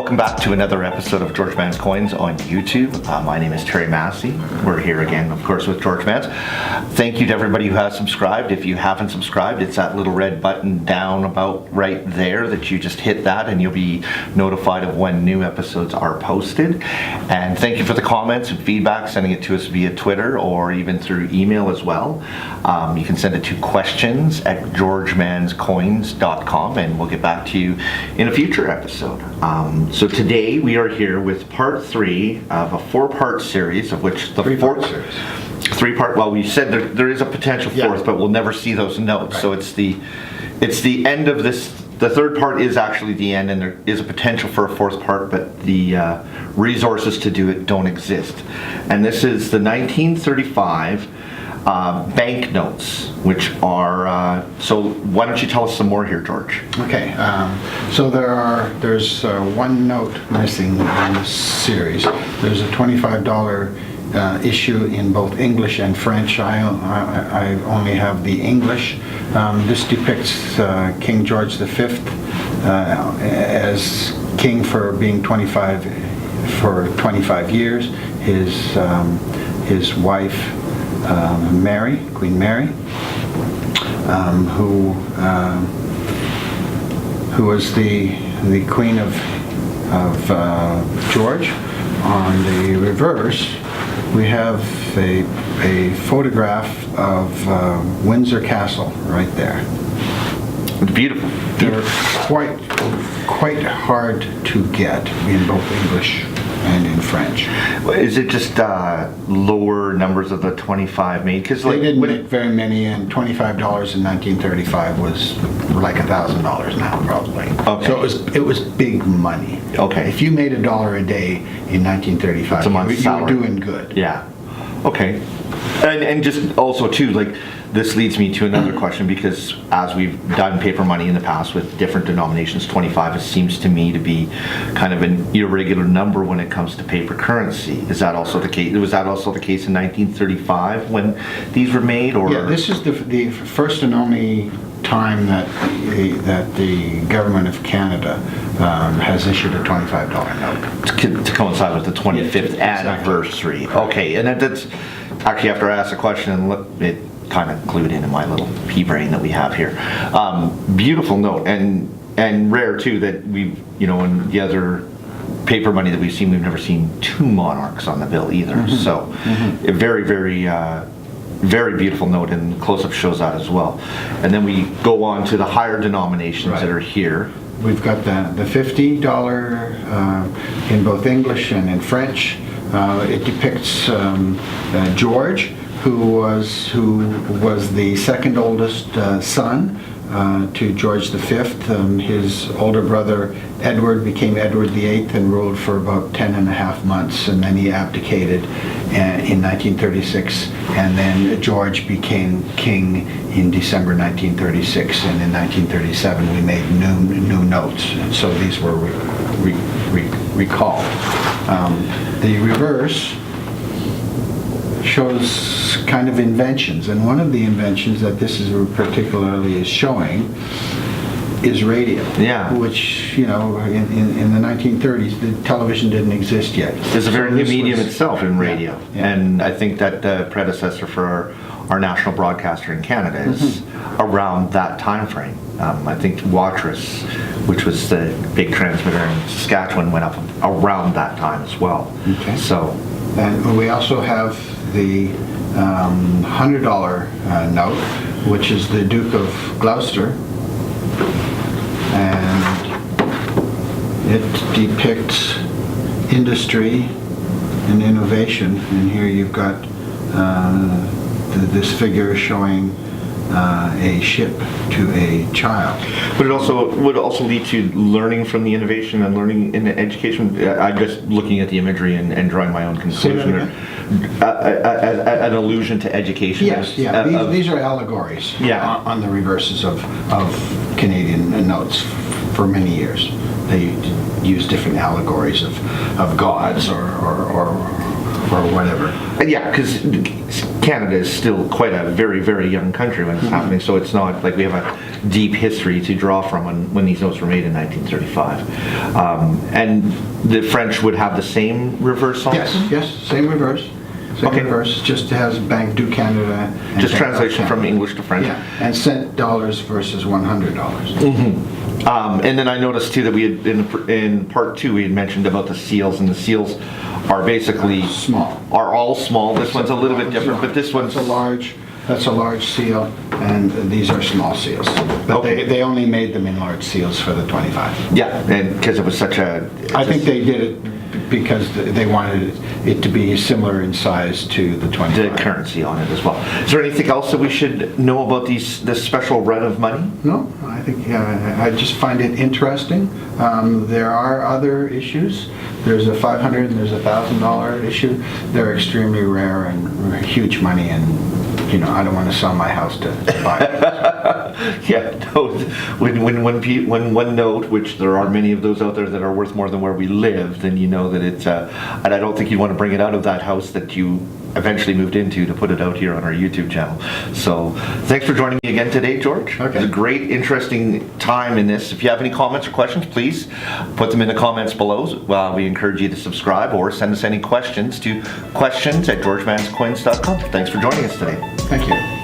Welcome back to another episode of George Manz Coins on YouTube. My name is Terry Massey. We're here again, of course, with George Manz. Thank you to everybody who has subscribed. If you haven't subscribed, it's that little red button down about right there that you just hit that and you'll be notified of when new episodes are posted. And thank you for the comments and feedback, sending it to us via Twitter or even through email as well. You can send it to questions@georgemanzcoins.com and we'll get back to you in a future episode. So today we are here with part 3 of a 4-part series, of which the Three-part series. 3-part. Well, we said there is a potential fourth, but we'll never see those notes. Right. So it's the end of this. The third part is actually the end, and there is a potential for a fourth part, but the resources to do it don't exist. And this is the 1935 banknotes, which are, so why don't you tell us some more here, George? Okay, so there's one note missing in this series. There's a $25 issue in both English and French. I only have the English. This depicts King George V as king for being 25 years. His wife, Mary, Queen Mary, who was the queen of George. On the reverse, we have a photograph of Windsor Castle right there. It's beautiful. They're quite hard to get in both English and in French. Is it just lower numbers of the 25 made? Because they didn't make very many, and $25 in 1935 was like $1,000 now, probably. Okay. So it was big money. Okay. If you made $1 a day in 1935, you were doing good. Yeah. Okay. And just also too, like, this leads me to another question, because as we've done paper money in the past with different denominations, 25 seems to me to be kind of an irregular number when it comes to paper currency. Is that also the case? Was that also the case in 1935 when these were made? Or yeah, this is the first and only time that the government of Canada has issued a $25 note to coincide with the 25th anniversary. Okay, and that's actually, after I asked the question, it kind of glued into my little pea brain that we have here. Beautiful note, and rare too that we've, in the other paper money that we've seen, we've never seen 2 monarchs on the bill either. Mm-hmm. So a very, very very beautiful note, and close-up shows that as well. And then we go on to the higher denominations that are here. We've got the $50 in both English and in French. It depicts George, who was the second oldest son to George V. His older brother Edward became Edward VIII and ruled for about 10.5 months, and then he abdicated in 1936, and then George became king in December 1936, and in 1937 we made new notes, and so these were recalled. The reverse shows kind of inventions, and one of the inventions that this is particularly is showing is radio. Yeah. Which, in the 1930s, the television didn't exist yet. There's a very new medium itself in radio. Yeah. And I think that the predecessor for our national broadcaster in Canada is around that time frame. I think Watrous, which was the big transmitter in Saskatchewan, went up around that time as well. Okay. So, and we also have the $100 note, which is the Duke of Gloucester, and it depicts industry and innovation. And here you've got this figure showing a ship to a child. But it would also lead to learning from the innovation and learning in education. I'm just looking at the imagery and drawing my own conclusion. An allusion to education. Yes, yeah. These are allegories on the reverses of Canadian notes for many years. They use different allegories of gods or whatever. Yeah, because Canada is still quite a very, very young country when it's happening, so it's not like we have deep history to draw from when these notes were made in 1935. And the French would have the same reverse on Yes, them? yes, same reverse. Same Okay. reverse, just has Bank du Canada. And Just Bank translation of from Canada. English to French? Yeah, and cent dollars versus $100. And then I noticed too that we had, in part 2, we had mentioned about the seals, and the seals are basically... Small. Are all small. This one's a little bit different, but this one's... That's a large seal, and these are small seals. But Okay. they only made them in large seals for the 25. Yeah, and because it was such a... I think they did it because they wanted it to be similar in size to the 25. The currency on it as well. Is there anything else that we should know about this special run of money? No, I think I just find it interesting. There are other issues. There's a $500 and there's a $1,000 issue. They're extremely rare and huge money, and I don't want to sell my house to buy it. Yeah, no, when one note, which there are many of those out there that are worth more than where we live, then you know that it's, and I don't think you want to bring it out of that house that you eventually moved into to put it out here on our YouTube channel. So thanks for joining me again today, George. Okay. It was a great, interesting time in this. If you have any comments or questions, please put them in the comments below. We encourage you to subscribe or send us any questions to questions@georgemannscoins.com. Thanks for joining us today. Thank you.